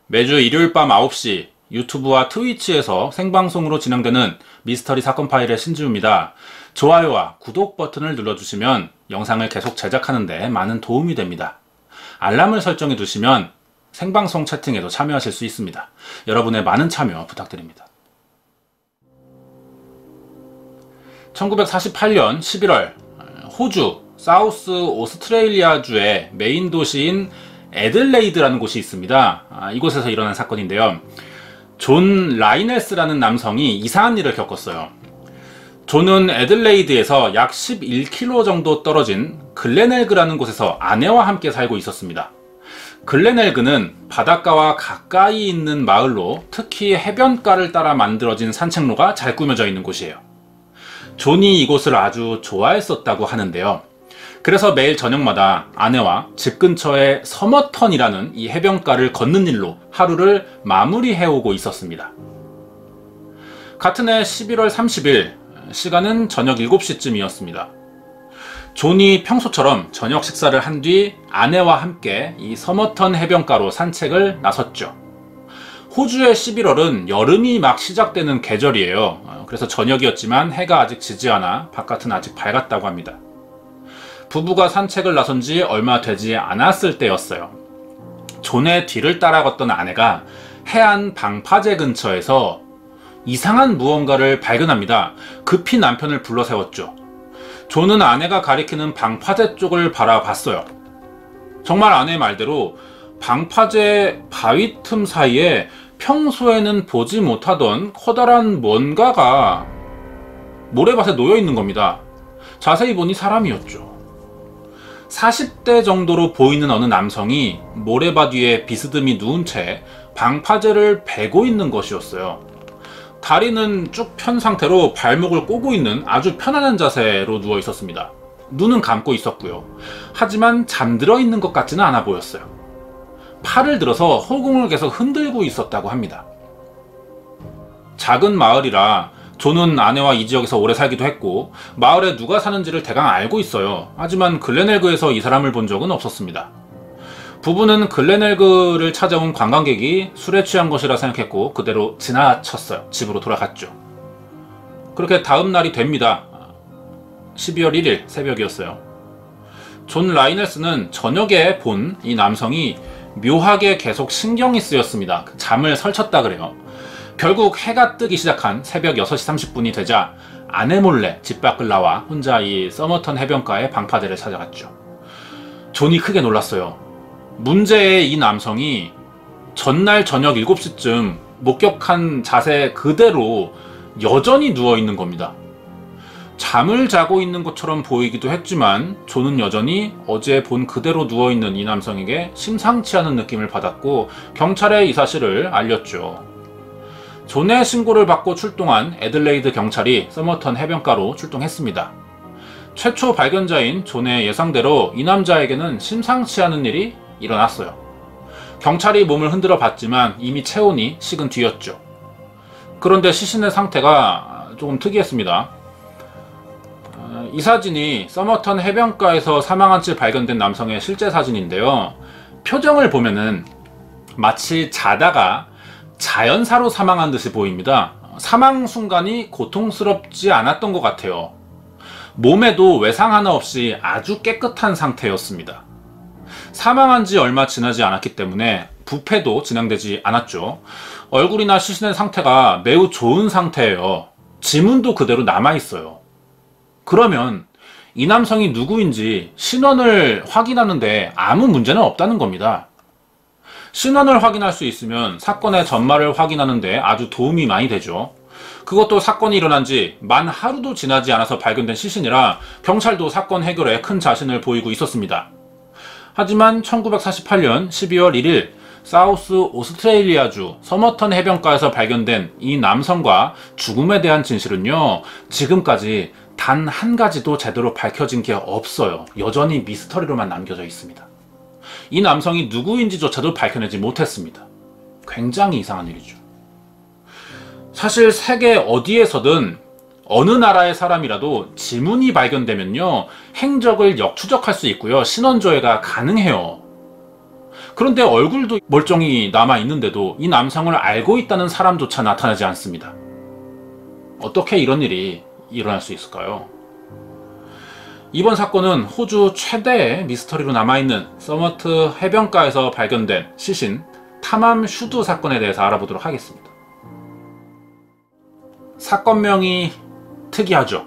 매주 일요일 밤 9시 유튜브와 트위치에서 생방송으로 진행되는 미스터리 사건 파일의 신지우입니다. 좋아요와 구독 버튼을 눌러주시면 영상을 계속 제작하는 데 많은 도움이 됩니다. 알람을 설정해 두시면 생방송 채팅에도 참여하실 수 있습니다. 여러분의 많은 참여 부탁드립니다. 1948년 11월 호주 사우스 오스트레일리아주의 메인 도시인 애들레이드라는 곳이 있습니다. 이곳에서 일어난 사건인데요. 존 라이넬스라는 남성이 이상한 일을 겪었어요. 존은 애들레이드에서 약 11km 정도 떨어진 글렌엘그라는 곳에서 아내와 함께 살고 있었습니다. 글렌엘그는 바닷가와 가까이 있는 마을로 특히 해변가를 따라 만들어진 산책로가 잘 꾸며져 있는 곳이에요. 존이 이곳을 아주 좋아했었다고 하는데요. 그래서 매일 저녁마다 아내와 집 근처의 서머턴이라는 이 해변가를 걷는 일로 하루를 마무리해오고 있었습니다. 같은 해 11월 30일 시간은 저녁 7시쯤이었습니다. 존이 평소처럼 저녁 식사를 한 뒤 아내와 함께 이 서머턴 해변가로 산책을 나섰죠. 호주의 11월은 여름이 막 시작되는 계절이에요. 그래서 저녁이었지만 해가 아직 지지 않아 바깥은 아직 밝았다고 합니다. 부부가 산책을 나선 지 얼마 되지 않았을 때였어요. 존의 뒤를 따라 걷던 아내가 해안 방파제 근처에서 이상한 무언가를 발견합니다. 급히 남편을 불러 세웠죠. 존은 아내가 가리키는 방파제 쪽을 바라봤어요. 정말 아내의 말대로 방파제 바위 틈 사이에 평소에는 보지 못하던 커다란 뭔가가 모래밭에 놓여 있는 겁니다. 자세히 보니 사람이었죠. 40대 정도로 보이는 어느 남성이 모래밭 위에 비스듬히 누운 채 방파제를 베고 있는 것이었어요. 다리는 쭉 편 상태로 발목을 꼬고 있는 아주 편안한 자세로 누워 있었습니다. 눈은 감고 있었고요. 하지만 잠들어 있는 것 같지는 않아 보였어요. 팔을 들어서 허공을 계속 흔들고 있었다고 합니다. 작은 마을이라 존은 아내와 이 지역에서 오래 살기도 했고 마을에 누가 사는지를 대강 알고 있어요. 하지만 글렌엘그에서 이 사람을 본 적은 없었습니다. 부부는 글렌엘그를 찾아온 관광객이 술에 취한 것이라 생각했고 그대로 지나쳤어요. 집으로 돌아갔죠. 그렇게 다음 날이 됩니다. 12월 1일 새벽이었어요. 존 라이넬스는 저녁에 본 이 남성이 묘하게 계속 신경이 쓰였습니다. 잠을 설쳤다 그래요. 결국 해가 뜨기 시작한 새벽 6시 30분이 되자 아내 몰래 집 밖을 나와 혼자 이 서머턴 해변가의 방파제를 찾아갔죠. 존이 크게 놀랐어요. 문제의 이 남성이 전날 저녁 7시쯤 목격한 자세 그대로 여전히 누워있는 겁니다. 잠을 자고 있는 것처럼 보이기도 했지만 존은 여전히 어제 본 그대로 누워있는 이 남성에게 심상치 않은 느낌을 받았고 경찰에 이 사실을 알렸죠. 존의 신고를 받고 출동한 애들레이드 경찰이 서머턴 해변가로 출동했습니다. 최초 발견자인 존의 예상대로 이 남자에게는 심상치 않은 일이 일어났어요. 경찰이 몸을 흔들어 봤지만 이미 체온이 식은 뒤였죠. 그런데 시신의 상태가 조금 특이했습니다. 이 사진이 서머턴 해변가에서 사망한 채 발견된 남성의 실제 사진인데요. 표정을 보면은 마치 자다가 자연사로 사망한 듯이 보입니다. 사망 순간이 고통스럽지 않았던 것 같아요. 몸에도 외상 하나 없이 아주 깨끗한 상태였습니다. 사망한 지 얼마 지나지 않았기 때문에 부패도 진행되지 않았죠. 얼굴이나 시신의 상태가 매우 좋은 상태예요. 지문도 그대로 남아있어요. 그러면 이 남성이 누구인지 신원을 확인하는데 아무 문제는 없다는 겁니다. 신원을 확인할 수 있으면 사건의 전말을 확인하는데 아주 도움이 많이 되죠. 그것도 사건이 일어난 지 만 하루도 지나지 않아서 발견된 시신이라 경찰도 사건 해결에 큰 자신을 보이고 있었습니다. 하지만 1948년 12월 1일 사우스 오스트레일리아주 서머턴 해변가에서 발견된 이 남성과 죽음에 대한 진실은요, 지금까지 단 한 가지도 제대로 밝혀진 게 없어요. 여전히 미스터리로만 남겨져 있습니다. 이 남성이 누구인지조차도 밝혀내지 못했습니다. 굉장히 이상한 일이죠. 사실 세계 어디에서든 어느 나라의 사람이라도 지문이 발견되면요, 행적을 역추적할 수 있고요, 신원조회가 가능해요. 그런데 얼굴도 멀쩡히 남아있는데도 이 남성을 알고 있다는 사람조차 나타나지 않습니다. 어떻게 이런 일이 일어날 수 있을까요? 이번 사건은 호주 최대의 미스터리로 남아있는 서머트 해변가에서 발견된 시신 탐암 슈드 사건에 대해서 알아보도록 하겠습니다. 사건명이 특이하죠.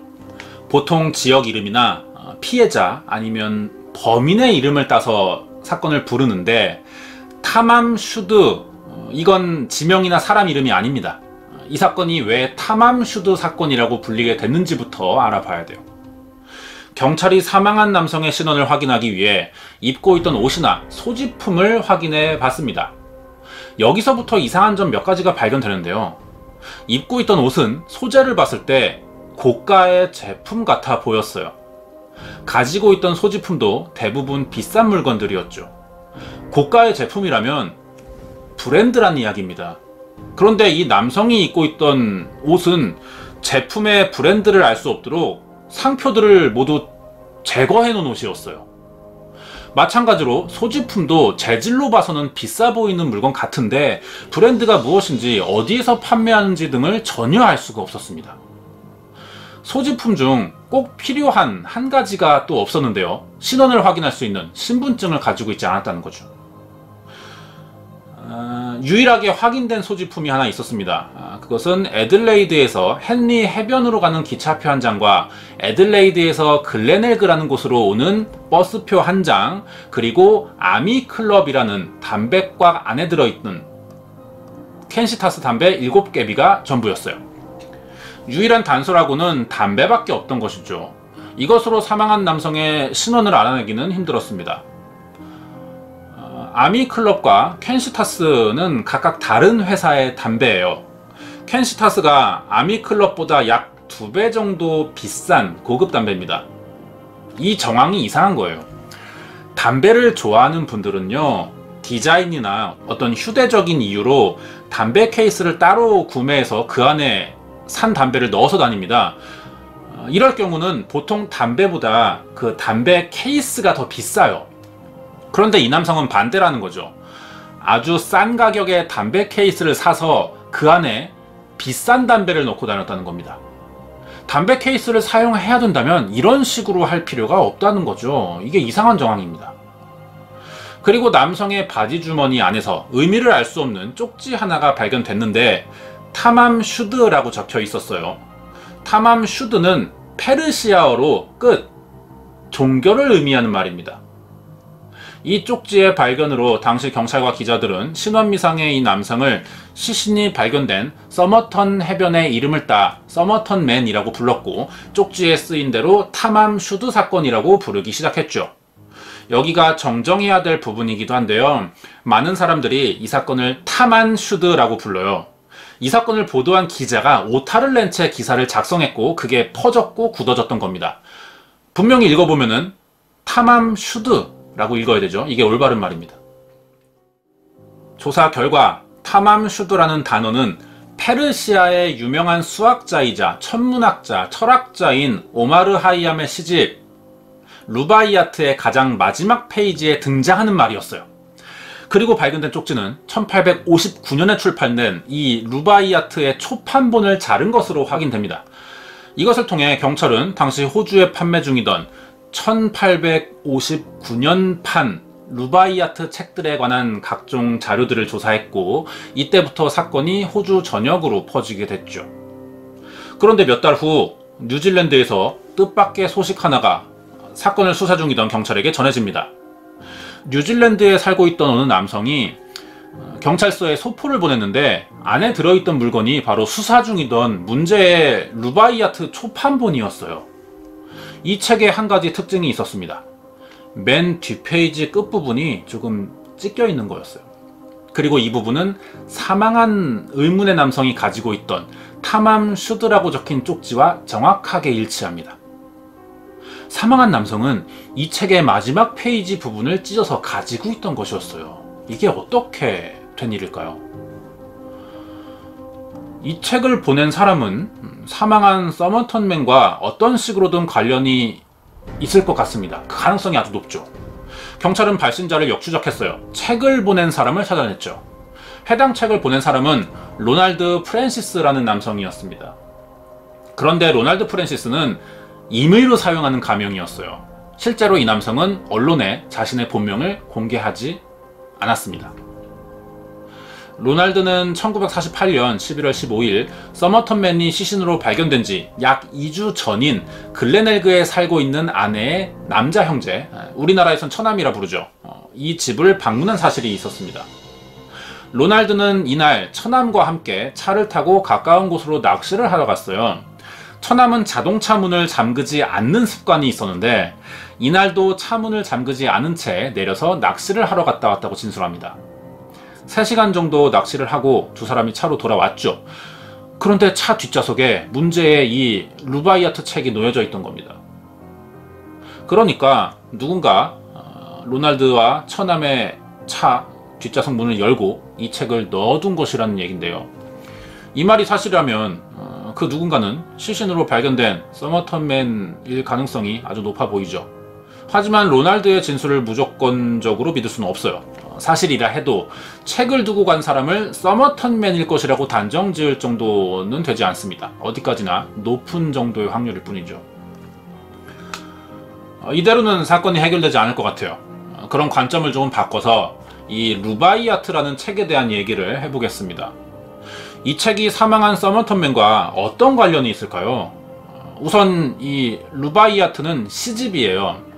보통 지역 이름이나 피해자 아니면 범인의 이름을 따서 사건을 부르는데 탐암 슈드, 이건 지명이나 사람 이름이 아닙니다. 이 사건이 왜 탐암 슈드 사건이라고 불리게 됐는지부터 알아봐야 돼요. 경찰이 사망한 남성의 신원을 확인하기 위해 입고 있던 옷이나 소지품을 확인해 봤습니다. 여기서부터 이상한 점 몇 가지가 발견되는데요. 입고 있던 옷은 소재를 봤을 때 고가의 제품 같아 보였어요. 가지고 있던 소지품도 대부분 비싼 물건들이었죠. 고가의 제품이라면 브랜드란 이야기입니다. 그런데 이 남성이 입고 있던 옷은 제품의 브랜드를 알 수 없도록 상표들을 모두 제거해 놓은 옷이었어요. 마찬가지로 소지품도 재질로 봐서는 비싸 보이는 물건 같은데 브랜드가 무엇인지 어디에서 판매하는지 등을 전혀 알 수가 없었습니다. 소지품 중 꼭 필요한 한 가지가 또 없었는데요. 신원을 확인할 수 있는 신분증을 가지고 있지 않았다는 거죠. 유일하게 확인된 소지품이 하나 있었습니다. 그것은 애들레이드에서 헨리 해변으로 가는 기차표 한 장과 애들레이드에서 글렌엘그라는 곳으로 오는 버스표 한 장, 그리고 아미클럽이라는 담배꽉 안에 들어있는 켄시타스 담배 7개비가 전부였어요. 유일한 단서라고는 담배밖에 없던 것이죠. 이것으로 사망한 남성의 신원을 알아내기는 힘들었습니다. 아미클럽과 켄시타스는 각각 다른 회사의 담배예요. 켄시타스가 아미클럽보다 약 2배 정도 비싼 고급 담배입니다. 이 정황이 이상한 거예요. 담배를 좋아하는 분들은요, 디자인이나 어떤 휴대적인 이유로 담배 케이스를 따로 구매해서 그 안에 산 담배를 넣어서 다닙니다. 이럴 경우는 보통 담배보다 그 담배 케이스가 더 비싸요. 그런데 이 남성은 반대라는 거죠. 아주 싼 가격의 담배 케이스를 사서 그 안에 비싼 담배를 넣고 다녔다는 겁니다. 담배 케이스를 사용해야 된다면 이런 식으로 할 필요가 없다는 거죠. 이게 이상한 정황입니다. 그리고 남성의 바지 주머니 안에서 의미를 알 수 없는 쪽지 하나가 발견됐는데 탐암 슈드라고 적혀 있었어요. 탐암 슈드는 페르시아어로 끝, 종교를 의미하는 말입니다. 이 쪽지의 발견으로 당시 경찰과 기자들은 신원미상의 이 남성을 시신이 발견된 서머턴 해변의 이름을 따 서머턴맨이라고 불렀고, 쪽지에 쓰인 대로 탐암 슈드 사건이라고 부르기 시작했죠. 여기가 정정해야 될 부분이기도 한데요. 많은 사람들이 이 사건을 탐암 슈드라고 불러요. 이 사건을 보도한 기자가 오타를 낸 채 기사를 작성했고 그게 퍼졌고 굳어졌던 겁니다. 분명히 읽어보면은 탐암 슈드라고 읽어야 되죠. 이게 올바른 말입니다. 조사 결과 탐암 슈드라는 단어는 페르시아의 유명한 수학자이자 천문학자, 철학자인 오마르 하이암의 시집 루바이아트의 가장 마지막 페이지에 등장하는 말이었어요. 그리고 발견된 쪽지는 1859년에 출판된 이 루바이아트의 초판본을 자른 것으로 확인됩니다. 이것을 통해 경찰은 당시 호주에 판매 중이던 1859년판 루바이아트 책들에 관한 각종 자료들을 조사했고, 이때부터 사건이 호주 전역으로 퍼지게 됐죠. 그런데 몇 달 후 뉴질랜드에서 뜻밖의 소식 하나가 사건을 수사 중이던 경찰에게 전해집니다. 뉴질랜드에 살고 있던 어느 남성이 경찰서에 소포를 보냈는데 안에 들어있던 물건이 바로 수사 중이던 문제의 루바이아트 초판본이었어요. 이 책에 한 가지 특징이 있었습니다. 맨 뒷페이지 끝부분이 조금 찢겨 있는 거였어요. 그리고 이 부분은 사망한 의문의 남성이 가지고 있던 탐암 슈드라고 적힌 쪽지와 정확하게 일치합니다. 사망한 남성은 이 책의 마지막 페이지 부분을 찢어서 가지고 있던 것이었어요. 이게 어떻게 된 일일까요? 이 책을 보낸 사람은 사망한 서머턴맨과 어떤 식으로든 관련이 있을 것 같습니다. 그 가능성이 아주 높죠. 경찰은 발신자를 역추적했어요. 책을 보낸 사람을 찾아냈죠. 해당 책을 보낸 사람은 로날드 프랜시스라는 남성이었습니다. 그런데 로날드 프랜시스는 임의로 사용하는 가명이었어요. 실제로 이 남성은 언론에 자신의 본명을 공개하지 않았습니다. 로날드는 1948년 11월 15일 서머턴맨이 시신으로 발견된 지 약 2주 전인 글렌엘그에 살고 있는 아내의 남자 형제, 우리나라에선 처남이라 부르죠. 이 집을 방문한 사실이 있었습니다. 로날드는 이날 처남과 함께 차를 타고 가까운 곳으로 낚시를 하러 갔어요. 처남은 자동차 문을 잠그지 않는 습관이 있었는데 이날도 차 문을 잠그지 않은 채 내려서 낚시를 하러 갔다 왔다고 진술합니다. 3시간 정도 낚시를 하고 두 사람이 차로 돌아왔죠. 그런데 차 뒷좌석에 문제의 이 루바이아트 책이 놓여져 있던 겁니다. 그러니까 누군가 로날드와 처남의 차 뒷좌석 문을 열고 이 책을 넣어둔 것이라는 얘긴데요. 이 말이 사실이라면 그 누군가는 시신으로 발견된 서머턴맨일 가능성이 아주 높아 보이죠. 하지만 로날드의 진술을 무조건적으로 믿을 수는 없어요. 사실이라 해도 책을 두고 간 사람을 서머턴맨일 것이라고 단정 지을 정도는 되지 않습니다. 어디까지나 높은 정도의 확률일 뿐이죠. 이대로는 사건이 해결되지 않을 것 같아요. 그런 관점을 조금 바꿔서 이 루바이아트라는 책에 대한 얘기를 해보겠습니다. 이 책이 사망한 서머턴맨과 어떤 관련이 있을까요? 우선 이 루바이아트는 시집이에요.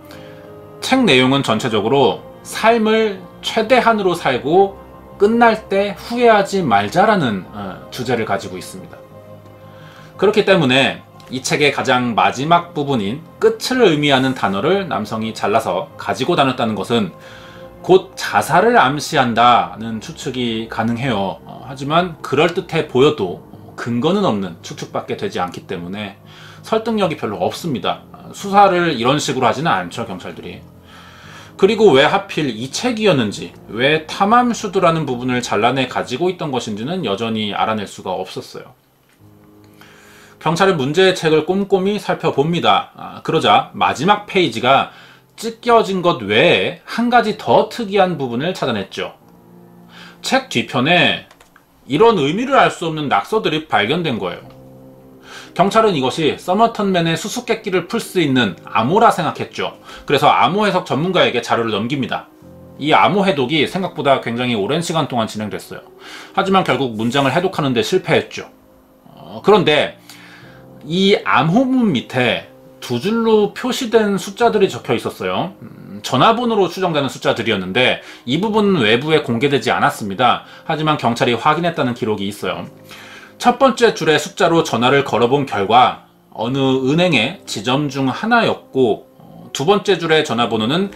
책 내용은 전체적으로 삶을 최대한으로 살고 끝날 때 후회하지 말자라는 주제를 가지고 있습니다. 그렇기 때문에 이 책의 가장 마지막 부분인 끝을 의미하는 단어를 남성이 잘라서 가지고 다녔다는 것은 곧 자살을 암시한다는 추측이 가능해요. 하지만 그럴듯해 보여도 근거는 없는 추측밖에 되지 않기 때문에 설득력이 별로 없습니다. 수사를 이런 식으로 하지는 않죠, 경찰들이. 그리고 왜 하필 이 책이었는지, 왜 탐함 슈드라는 부분을 잘라내 가지고 있던 것인지는 여전히 알아낼 수가 없었어요. 경찰은 문제의 책을 꼼꼼히 살펴봅니다. 그러자 마지막 페이지가 찢겨진 것 외에 한 가지 더 특이한 부분을 찾아냈죠. 책 뒤편에 이런 의미를 알 수 없는 낙서들이 발견된 거예요. 경찰은 이것이 서머턴맨의 수수께끼를 풀 수 있는 암호라 생각했죠. 그래서 암호 해석 전문가에게 자료를 넘깁니다. 이 암호 해독이 생각보다 굉장히 오랜 시간 동안 진행됐어요. 하지만 결국 문장을 해독하는 데 실패했죠. 그런데 이 암호문 밑에 두 줄로 표시된 숫자들이 적혀 있었어요. 전화번호로 추정되는 숫자들이었는데 이 부분은 외부에 공개되지 않았습니다. 하지만 경찰이 확인했다는 기록이 있어요. 첫 번째 줄의 숫자로 전화를 걸어본 결과 어느 은행의 지점 중 하나였고, 두 번째 줄의 전화번호는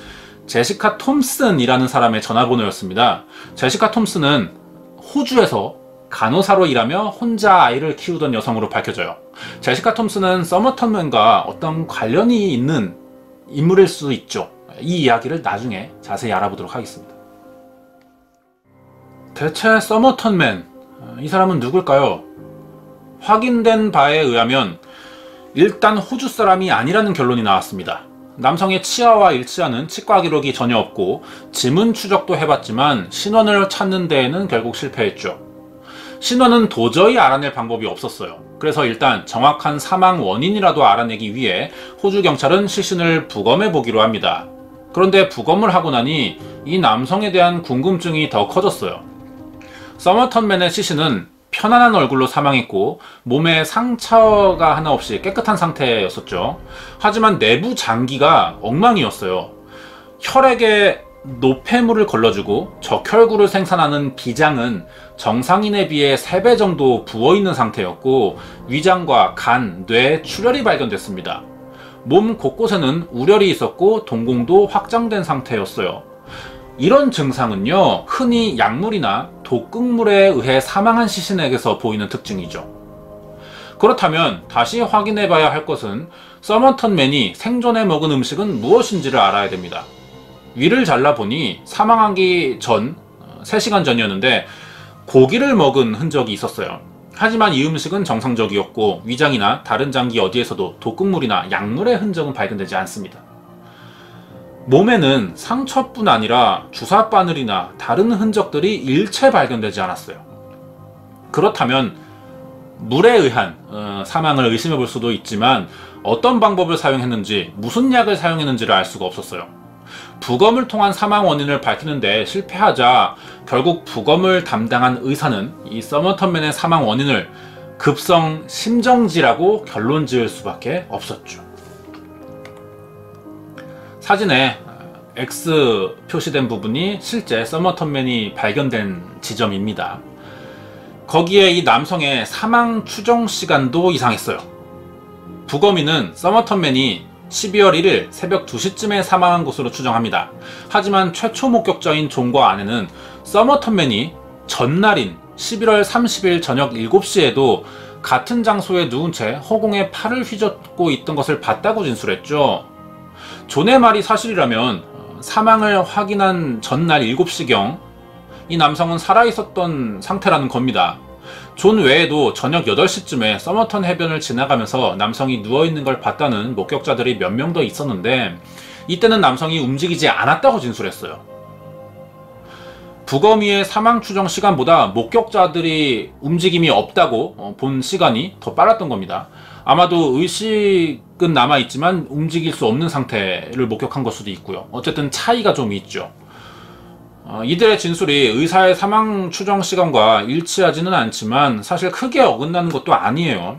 제시카 톰슨이라는 사람의 전화번호였습니다. 제시카 톰슨은 호주에서 간호사로 일하며 혼자 아이를 키우던 여성으로 밝혀져요. 제시카 톰슨은 서머턴맨과 어떤 관련이 있는 인물일 수 있죠. 이 이야기를 나중에 자세히 알아보도록 하겠습니다. 대체 서머턴맨, 이 사람은 누굴까요? 확인된 바에 의하면 일단 호주 사람이 아니라는 결론이 나왔습니다. 남성의 치아와 일치하는 치과 기록이 전혀 없고 지문 추적도 해봤지만 신원을 찾는 데에는 결국 실패했죠. 신원은 도저히 알아낼 방법이 없었어요. 그래서 일단 정확한 사망 원인이라도 알아내기 위해 호주 경찰은 시신을 부검해 보기로 합니다. 그런데 부검을 하고 나니 이 남성에 대한 궁금증이 더 커졌어요. 서머턴맨의 시신은 편안한 얼굴로 사망했고 몸에 상처가 하나 없이 깨끗한 상태였었죠. 하지만 내부 장기가 엉망이었어요. 혈액에 노폐물을 걸러주고 적혈구를 생산하는 비장은 정상인에 비해 3배 정도 부어있는 상태였고 위장과 간, 뇌에 출혈이 발견됐습니다. 몸 곳곳에는 우열이 있었고 동공도 확장된 상태였어요. 이런 증상은요, 흔히 약물이나 독극물에 의해 사망한 시신에게서 보이는 특징이죠. 그렇다면 다시 확인해 봐야 할 것은 서머턴맨이 생전에 먹은 음식은 무엇인지를 알아야 됩니다. 위를 잘라보니 사망하기 전 3시간 전이었는데 고기를 먹은 흔적이 있었어요. 하지만 이 음식은 정상적이었고 위장이나 다른 장기 어디에서도 독극물이나 약물의 흔적은 발견되지 않습니다. 몸에는 상처뿐 아니라 주사 바늘이나 다른 흔적들이 일체 발견되지 않았어요. 그렇다면 물에 의한 사망을 의심해 볼 수도 있지만 어떤 방법을 사용했는지, 무슨 약을 사용했는지를 알 수가 없었어요. 부검을 통한 사망 원인을 밝히는데 실패하자 결국 부검을 담당한 의사는 이 서머턴맨의 사망 원인을 급성 심정지라고 결론 지을 수밖에 없었죠. 사진에 X 표시된 부분이 실제 서머턴맨이 발견된 지점입니다. 거기에 이 남성의 사망 추정 시간도 이상했어요. 부검인은 서머턴맨이 12월 1일 새벽 2시쯤에 사망한 것으로 추정합니다. 하지만 최초 목격자인 존과 아내는 서머턴맨이 전날인 11월 30일 저녁 7시에도 같은 장소에 누운 채 허공에 팔을 휘젓고 있던 것을 봤다고 진술했죠. 존의 말이 사실이라면 사망을 확인한 전날 7시경 이 남성은 살아있었던 상태라는 겁니다. 존 외에도 저녁 8시쯤에 서머턴 해변을 지나가면서 남성이 누워있는 걸 봤다는 목격자들이 몇 명 더 있었는데 이때는 남성이 움직이지 않았다고 진술했어요. 부검이의 사망 추정 시간보다 목격자들이 움직임이 없다고 본 시간이 더 빨랐던 겁니다. 아마도 의식은 남아있지만 움직일 수 없는 상태를 목격한 걸 수도 있고요. 어쨌든 차이가 좀 있죠. 이들의 진술이 의사의 사망 추정 시간과 일치하지는 않지만 사실 크게 어긋나는 것도 아니에요.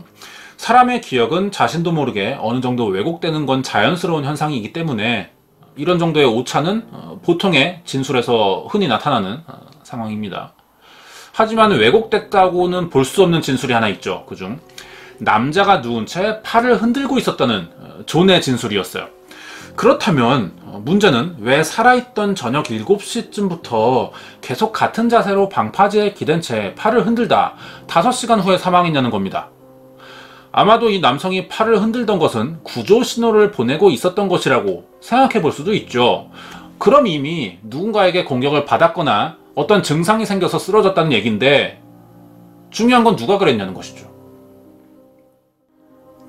사람의 기억은 자신도 모르게 어느 정도 왜곡되는 건 자연스러운 현상이기 때문에 이런 정도의 오차는 보통의 진술에서 흔히 나타나는 상황입니다. 하지만 왜곡됐다고는 볼 수 없는 진술이 하나 있죠. 그중 남자가 누운 채 팔을 흔들고 있었다는 존의 진술이었어요. 그렇다면 문제는 왜 살아있던 저녁 7시쯤부터 계속 같은 자세로 방파제에 기댄 채 팔을 흔들다 5시간 후에 사망했냐는 겁니다. 아마도 이 남성이 팔을 흔들던 것은 구조 신호를 보내고 있었던 것이라고 생각해 볼 수도 있죠. 그럼 이미 누군가에게 공격을 받았거나 어떤 증상이 생겨서 쓰러졌다는 얘기인데 중요한 건 누가 그랬냐는 것이죠.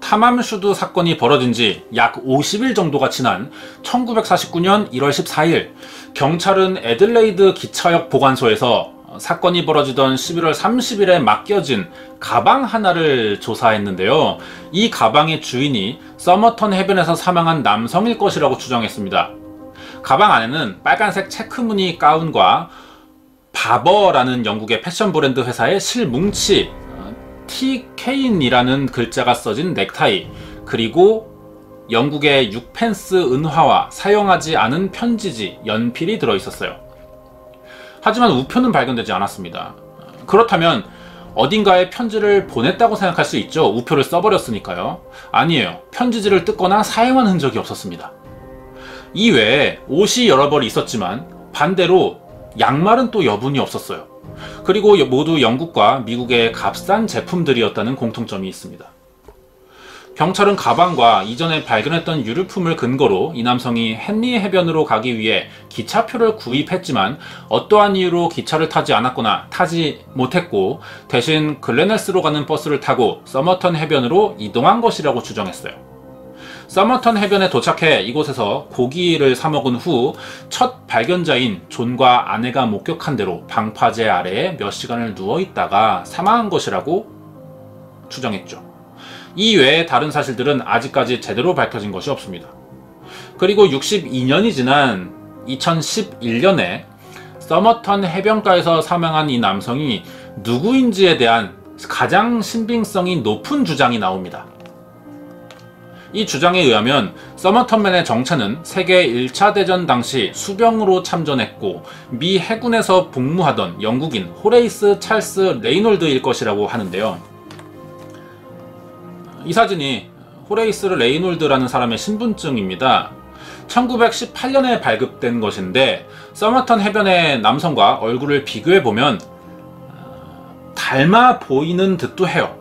타맘슈드 사건이 벌어진 지 약 50일 정도가 지난 1949년 1월 14일 경찰은 애들레이드 기차역 보관소에서 사건이 벌어지던 11월 30일에 맡겨진 가방 하나를 조사했는데요. 이 가방의 주인이 서머턴 해변에서 사망한 남성일 것이라고 추정했습니다. 가방 안에는 빨간색 체크무늬 가운과 바버라는 영국의 패션 브랜드 회사의 실뭉치 TK이라는 글자가 써진 넥타이, 그리고 영국의 6펜스 은화와 사용하지 않은 편지지, 연필이 들어있었어요. 하지만 우표는 발견되지 않았습니다. 그렇다면 어딘가에 편지를 보냈다고 생각할 수 있죠. 우표를 써버렸으니까요. 아니에요. 편지지를 뜯거나 사용한 흔적이 없었습니다. 이외에 옷이 여러 벌 있었지만 반대로 양말은 또 여분이 없었어요. 그리고 모두 영국과 미국의 값싼 제품들이었다는 공통점이 있습니다. 경찰은 가방과 이전에 발견했던 유류품을 근거로 이 남성이 헨리 해변으로 가기 위해 기차표를 구입했지만 어떠한 이유로 기차를 타지 않았거나 타지 못했고 대신 글래넬스로 가는 버스를 타고 서머턴 해변으로 이동한 것이라고 추정했어요. 서머턴 해변에 도착해 이곳에서 고기를 사 먹은 후 첫 발견자인 존과 아내가 목격한 대로 방파제 아래에 몇 시간을 누워있다가 사망한 것이라고 추정했죠. 이 외에 다른 사실들은 아직까지 제대로 밝혀진 것이 없습니다. 그리고 62년이 지난 2011년에 서머턴 해변가에서 사망한 이 남성이 누구인지에 대한 가장 신빙성이 높은 주장이 나옵니다. 이 주장에 의하면 서머턴맨의 정체는 세계 1차 대전 당시 수병으로 참전했고 미 해군에서 복무하던 영국인 호레이스 찰스 레이놀드일 것이라고 하는데요. 이 사진이 호레이스 레이놀드라는 사람의 신분증입니다. 1918년에 발급된 것인데 서머턴 해변의 남성과 얼굴을 비교해보면 닮아 보이는 듯도 해요.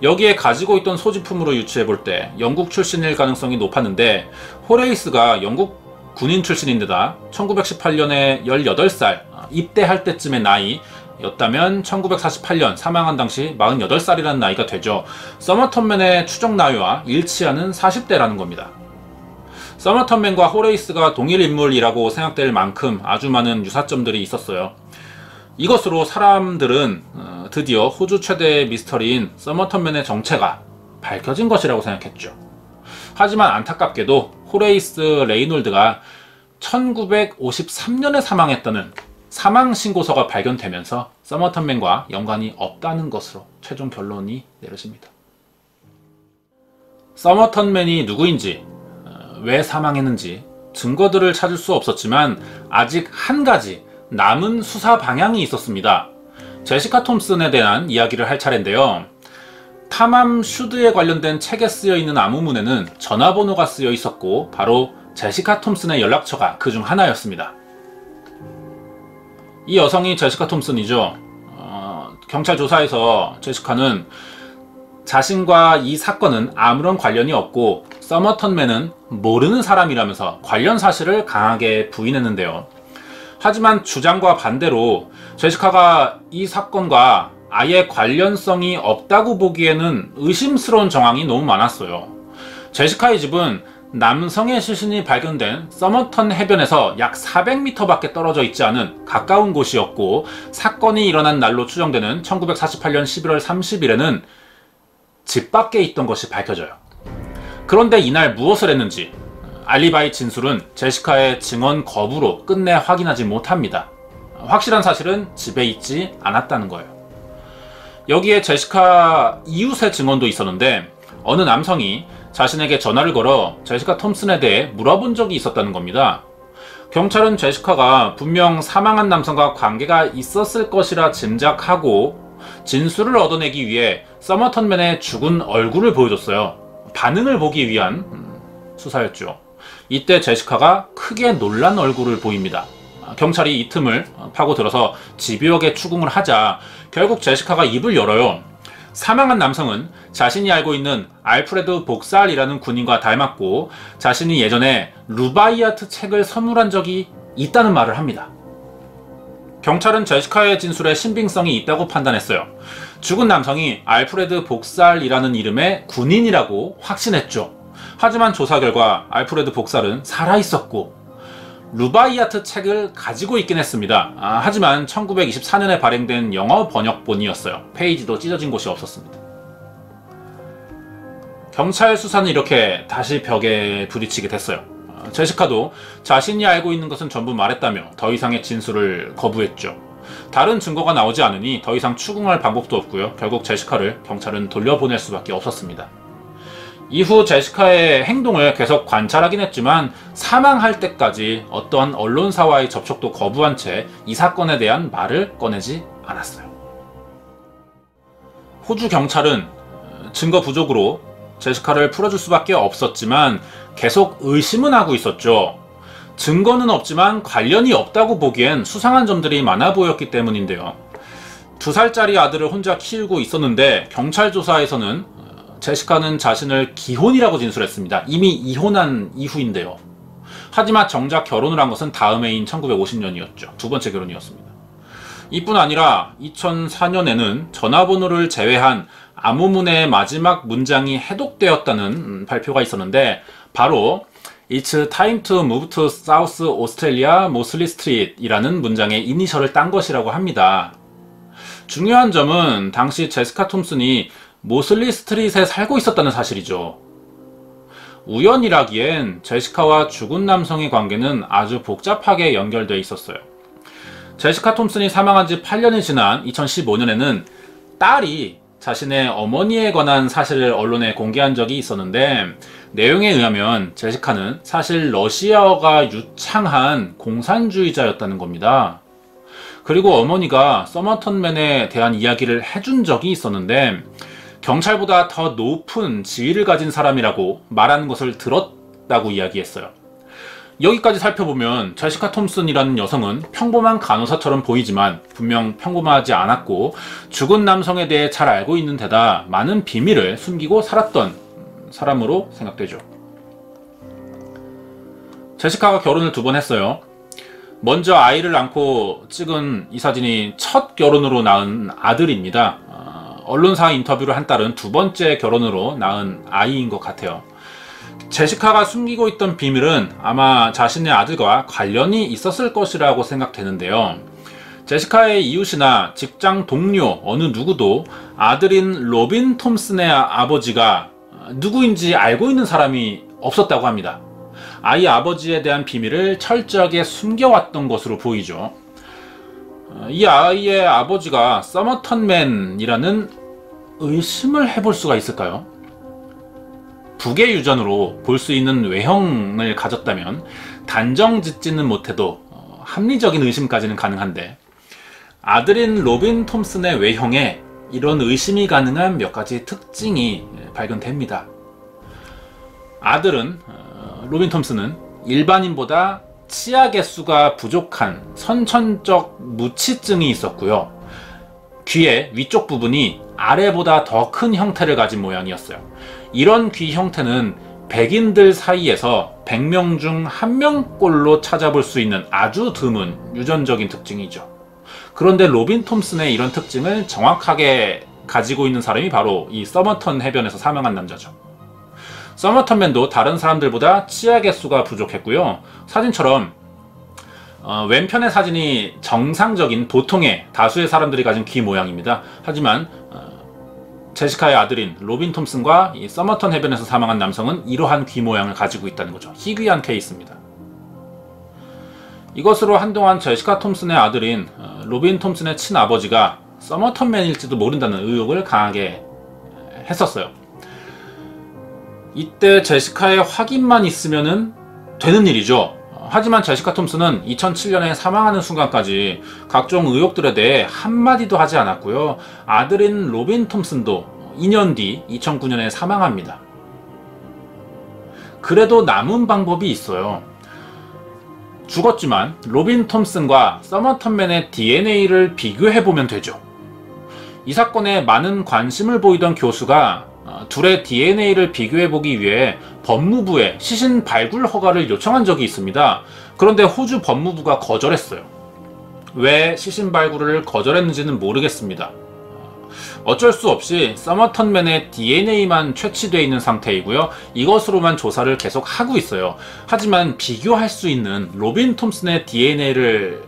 여기에 가지고 있던 소지품으로 유추해볼 때 영국 출신일 가능성이 높았는데 호레이스가 영국 군인 출신인데다 1918년에 18살 입대할 때쯤의 나이였다면 1948년 사망한 당시 48살이라는 나이가 되죠. 서머턴맨의 추정 나이와 일치하는 40대라는 겁니다. 서머턴맨과 호레이스가 동일 인물이라고 생각될 만큼 아주 많은 유사점들이 있었어요. 이것으로 사람들은 드디어 호주 최대의 미스터리인 서머턴맨의 정체가 밝혀진 것이라고 생각했죠. 하지만 안타깝게도 호레이스 레이놀드가 1953년에 사망했다는 사망 신고서가 발견되면서 서머턴맨과 연관이 없다는 것으로 최종 결론이 내려집니다. 서머턴맨이 누구인지, 왜 사망했는지 증거들을 찾을 수 없었지만 아직 한 가지 남은 수사 방향이 있었습니다. 제시카 톰슨에 대한 이야기를 할 차례인데요. 탐함 슈드에 관련된 책에 쓰여 있는 암호문에는 전화번호가 쓰여 있었고 바로 제시카 톰슨의 연락처가 그 중 하나였습니다. 이 여성이 제시카 톰슨이죠. 경찰 조사에서 제시카는 자신과 이 사건은 아무런 관련이 없고 서머턴맨은 모르는 사람이라면서 관련 사실을 강하게 부인했는데요. 하지만 주장과 반대로 제시카가 이 사건과 아예 관련성이 없다고 보기에는 의심스러운 정황이 너무 많았어요. 제시카의 집은 남성의 시신이 발견된 서머턴 해변에서 약 400m 밖에 떨어져 있지 않은 가까운 곳이었고, 사건이 일어난 날로 추정되는 1948년 11월 30일에는 집 밖에 있던 것이 밝혀져요. 그런데 이날 무엇을 했는지 알리바이 진술은 제시카의 증언 거부로 끝내 확인하지 못합니다. 확실한 사실은 집에 있지 않았다는 거예요. 여기에 제시카 이웃의 증언도 있었는데 어느 남성이 자신에게 전화를 걸어 제시카 톰슨에 대해 물어본 적이 있었다는 겁니다. 경찰은 제시카가 분명 사망한 남성과 관계가 있었을 것이라 짐작하고 진술을 얻어내기 위해 서머턴맨의 죽은 얼굴을 보여줬어요. 반응을 보기 위한 수사였죠. 이때 제시카가 크게 놀란 얼굴을 보입니다. 경찰이 이 틈을 파고들어서 집요하게 추궁을 하자 결국 제시카가 입을 열어요. 사망한 남성은 자신이 알고 있는 알프레드 복살이라는 군인과 닮았고 자신이 예전에 루바이아트 책을 선물한 적이 있다는 말을 합니다. 경찰은 제시카의 진술에 신빙성이 있다고 판단했어요. 죽은 남성이 알프레드 복살이라는 이름의 군인이라고 확신했죠. 하지만 조사 결과 알프레드 복살은 살아있었고 루바이아트 책을 가지고 있긴 했습니다. 하지만 1924년에 발행된 영어 번역본이었어요. 페이지도 찢어진 곳이 없었습니다. 경찰 수사는 이렇게 다시 벽에 부딪히게 됐어요. 제시카도 자신이 알고 있는 것은 전부 말했다며 더 이상의 진술을 거부했죠. 다른 증거가 나오지 않으니 더 이상 추궁할 방법도 없고요. 결국 제시카를 경찰은 돌려보낼 수밖에 없었습니다. 이후 제시카의 행동을 계속 관찰하긴 했지만 사망할 때까지 어떠한 언론사와의 접촉도 거부한 채 이 사건에 대한 말을 꺼내지 않았어요. 호주 경찰은 증거 부족으로 제시카를 풀어줄 수밖에 없었지만 계속 의심은 하고 있었죠. 증거는 없지만 관련이 없다고 보기엔 수상한 점들이 많아 보였기 때문인데요. 2살짜리 아들을 혼자 키우고 있었는데 경찰 조사에서는 제시카는 자신을 기혼이라고 진술했습니다. 이미 이혼한 이후인데요. 하지만 정작 결혼을 한 것은 다음 해인 1950년이었죠. 두 번째 결혼이었습니다. 이뿐 아니라 2004년에는 전화번호를 제외한 암호문의 마지막 문장이 해독되었다는 발표가 있었는데 바로 It's time to move to South Australia, Mosley Street 이라는 문장의 이니셜을 딴 것이라고 합니다. 중요한 점은 당시 제시카 톰슨이 모슬리 스트릿에 살고 있었다는 사실이죠. 우연이라기엔 제시카와 죽은 남성의 관계는 아주 복잡하게 연결되어 있었어요. 제시카 톰슨이 사망한 지 8년이 지난 2015년에는 딸이 자신의 어머니에 관한 사실을 언론에 공개한 적이 있었는데 내용에 의하면 제시카는 사실 러시아어가 유창한 공산주의자였다는 겁니다. 그리고 어머니가 서머턴맨에 대한 이야기를 해준 적이 있었는데 경찰보다 더 높은 지위를 가진 사람이라고 말하는 것을 들었다고 이야기했어요. 여기까지 살펴보면 제시카 톰슨이라는 여성은 평범한 간호사처럼 보이지만 분명 평범하지 않았고 죽은 남성에 대해 잘 알고 있는 데다 많은 비밀을 숨기고 살았던 사람으로 생각되죠. 제시카가 결혼을 2번 했어요. 먼저 아이를 낳고 찍은 이 사진이 첫 결혼으로 낳은 아들입니다. 언론사 인터뷰를 한 딸은 2번째 결혼으로 낳은 아이인 것 같아요. 제시카가 숨기고 있던 비밀은 아마 자신의 아들과 관련이 있었을 것이라고 생각되는데요. 제시카의 이웃이나 직장 동료 어느 누구도 아들인 로빈 톰슨의 아버지가 누구인지 알고 있는 사람이 없었다고 합니다. 아이 아버지에 대한 비밀을 철저하게 숨겨왔던 것으로 보이죠. 이 아이의 아버지가 서머턴맨이라는 의심을 해볼 수가 있을까요? 북의 유전으로 볼 수 있는 외형을 가졌다면 단정 짓지는 못해도 합리적인 의심까지는 가능한데, 아들인 로빈 톰슨의 외형에 이런 의심이 가능한 몇 가지 특징이 발견됩니다. 아들은 로빈 톰슨은 일반인보다 치아 개수가 부족한 선천적 무치증이 있었고요. 귀의 위쪽 부분이 아래보다 더 큰 형태를 가진 모양이었어요. 이런 귀 형태는 백인들 사이에서 100명 중 1명꼴로 찾아볼 수 있는 아주 드문 유전적인 특징이죠. 그런데 로빈 톰슨의 이런 특징을 정확하게 가지고 있는 사람이 바로 이 서머턴 해변에서 사망한 남자죠. 서머턴맨도 다른 사람들보다 치아 개수가 부족했고요. 사진처럼 왼편의 사진이 정상적인 보통의 다수의 사람들이 가진 귀 모양입니다. 하지만 제시카의 아들인 로빈 톰슨과 이 서머턴 해변에서 사망한 남성은 이러한 귀 모양을 가지고 있다는 거죠. 희귀한 케이스입니다. 이것으로 한동안 제시카 톰슨의 아들인 로빈 톰슨의 친아버지가 서머턴맨일지도 모른다는 의혹을 강하게 했었어요. 이때 제시카의 확인만 있으면 되는 일이죠. 하지만 제시카 톰슨은 2007년에 사망하는 순간까지 각종 의혹들에 대해 한마디도 하지 않았고요. 아들인 로빈 톰슨도 2년 뒤 2009년에 사망합니다. 그래도 남은 방법이 있어요. 죽었지만 로빈 톰슨과 서머턴맨의 DNA를 비교해보면 되죠. 이 사건에 많은 관심을 보이던 교수가 둘의 DNA를 비교해보기 위해 법무부에 시신 발굴 허가를 요청한 적이 있습니다. 그런데 호주 법무부가 거절했어요. 왜 시신 발굴을 거절했는지는 모르겠습니다. 어쩔 수 없이 서머턴맨의 DNA만 채취되어 있는 상태이고요. 이것으로만 조사를 계속 하고 있어요. 하지만 비교할 수 있는 로빈 톰슨의 DNA를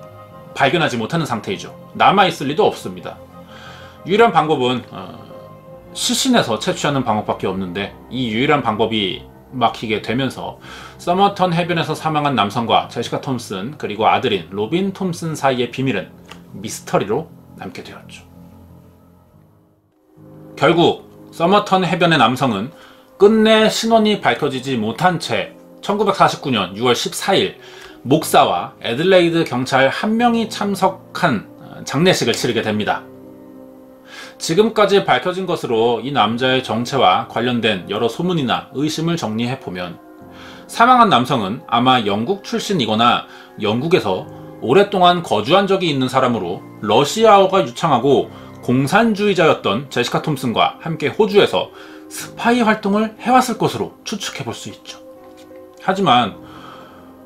발견하지 못하는 상태이죠. 남아있을 리도 없습니다. 유일한 방법은 시신에서 채취하는 방법밖에 없는데, 이 유일한 방법이 막히게 되면서 서머턴 해변에서 사망한 남성과 제시카 톰슨 그리고 아들인 로빈 톰슨 사이의 비밀은 미스터리로 남게 되었죠. 결국 서머턴 해변의 남성은 끝내 신원이 밝혀지지 못한 채 1949년 6월 14일 목사와 애들레이드 경찰 1명이 참석한 장례식을 치르게 됩니다. 지금까지 밝혀진 것으로 이 남자의 정체와 관련된 여러 소문이나 의심을 정리해보면, 사망한 남성은 아마 영국 출신이거나 영국에서 오랫동안 거주한 적이 있는 사람으로 러시아어가 유창하고 공산주의자였던 제시카 톰슨과 함께 호주에서 스파이 활동을 해왔을 것으로 추측해볼 수 있죠. 하지만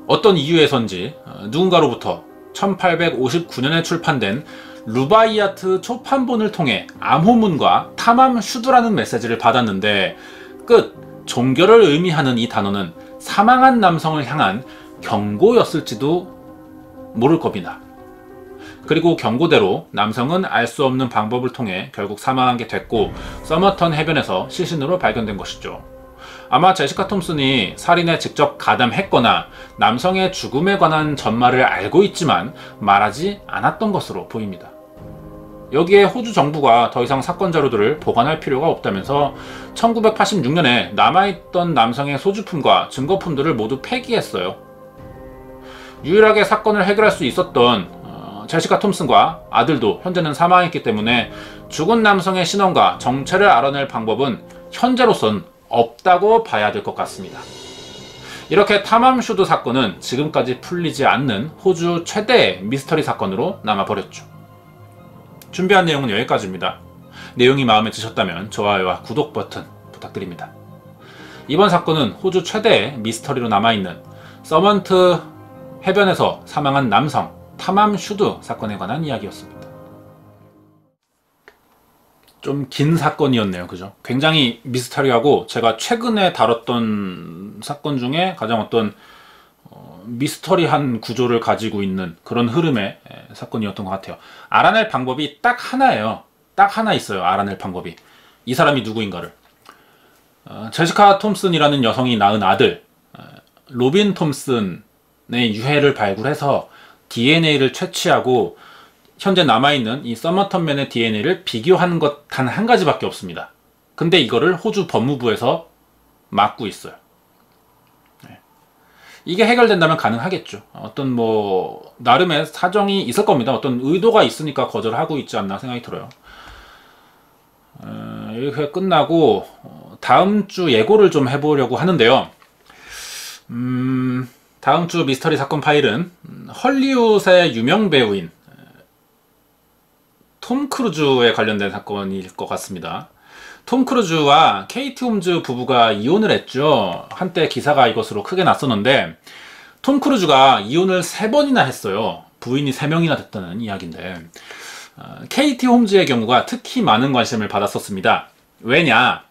어떤 이유에선지 누군가로부터 1859년에 출판된 루바이아트 초판본을 통해 암호문과 탐암 슈드라는 메시지를 받았는데, 끝 종교를 의미하는 이 단어는 사망한 남성을 향한 경고였을지도 모를 겁니다. 그리고 경고대로 남성은 알 수 없는 방법을 통해 결국 사망하게 됐고, 서머턴 해변에서 시신으로 발견된 것이죠. 아마 제시카 톰슨이 살인에 직접 가담했거나 남성의 죽음에 관한 전말을 알고 있지만 말하지 않았던 것으로 보입니다. 여기에 호주 정부가 더 이상 사건 자료들을 보관할 필요가 없다면서 1986년에 남아있던 남성의 소지품과 증거품들을 모두 폐기했어요. 유일하게 사건을 해결할 수 있었던 제시카 톰슨과 아들도 현재는 사망했기 때문에 죽은 남성의 신원과 정체를 알아낼 방법은 현재로선 없다고 봐야 될 것 같습니다. 이렇게 탐암 슈드 사건은 지금까지 풀리지 않는 호주 최대의 미스터리 사건으로 남아버렸죠. 준비한 내용은 여기까지입니다. 내용이 마음에 드셨다면 좋아요와 구독 버튼 부탁드립니다. 이번 사건은 호주 최대의 미스터리로 남아있는 서먼트 해변에서 사망한 남성 탐암 슈드 사건에 관한 이야기였습니다. 좀 긴 사건이었네요. 그죠? 굉장히 미스터리하고 제가 최근에 다뤘던 사건 중에 가장 어떤 미스터리한 구조를 가지고 있는 그런 흐름의 사건이었던 것 같아요. 알아낼 방법이 딱 하나예요. 딱 하나 있어요. 알아낼 방법이. 이 사람이 누구인가를. 제시카 톰슨이라는 여성이 낳은 아들 로빈 톰슨의 유해를 발굴해서 DNA를 채취하고 현재 남아있는 이 서머턴맨의 DNA를 비교한 것 단 한 가지밖에 없습니다. 근데 이거를 호주 법무부에서 막고 있어요. 이게 해결된다면 가능하겠죠. 어떤 뭐 나름의 사정이 있을 겁니다. 어떤 의도가 있으니까 거절하고 있지 않나 생각이 들어요. 이렇게 끝나고 다음 주 예고를 좀 해보려고 하는데요. 다음 주 미스터리 사건 파일은 헐리우드의 유명 배우인 톰 크루즈에 관련된 사건일 것 같습니다. 톰 크루즈와 케이티 홈즈 부부가 이혼을 했죠. 한때 기사가 이것으로 크게 났었는데 톰 크루즈가 이혼을 3번이나 했어요. 부인이 3명이나 됐다는 이야기인데 케이티 홈즈의 경우가 특히 많은 관심을 받았었습니다. 왜냐?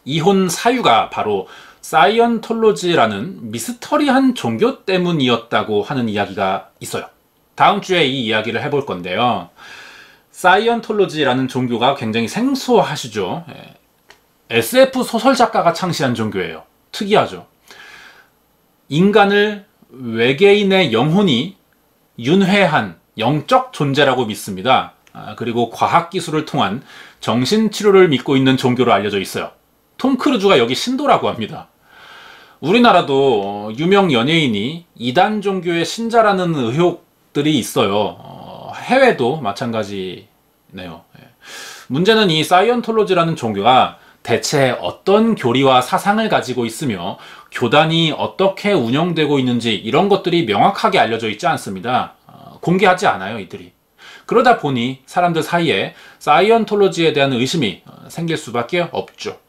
이혼 사유가 바로 사이언톨로지라는 미스터리한 종교 때문이었다고 하는 이야기가 있어요. 다음 주에 이 이야기를 해볼 건데요. 사이언톨로지라는 종교가 굉장히 생소하시죠. SF 소설 작가가 창시한 종교예요. 특이하죠. 인간을 외계인의 영혼이 윤회한 영적 존재라고 믿습니다. 그리고 과학기술을 통한 정신치료를 믿고 있는 종교로 알려져 있어요. 톰 크루즈가 여기 신도라고 합니다. 우리나라도 유명 연예인이 이단 종교의 신자라는 의혹들이 있어요. 해외도 마찬가지네요. 문제는 이 사이언톨로지라는 종교가 대체 어떤 교리와 사상을 가지고 있으며 교단이 어떻게 운영되고 있는지 이런 것들이 명확하게 알려져 있지 않습니다. 공개하지 않아요, 이들이. 그러다 보니 사람들 사이에 사이언톨로지에 대한 의심이 생길 수밖에 없죠.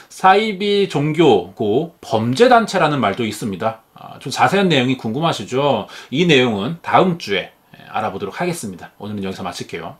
사이비 종교고 범죄단체라는 말도 있습니다. 좀 자세한 내용이 궁금하시죠? 이 내용은 다음 주에 알아보도록 하겠습니다. 오늘은 여기서 마칠게요.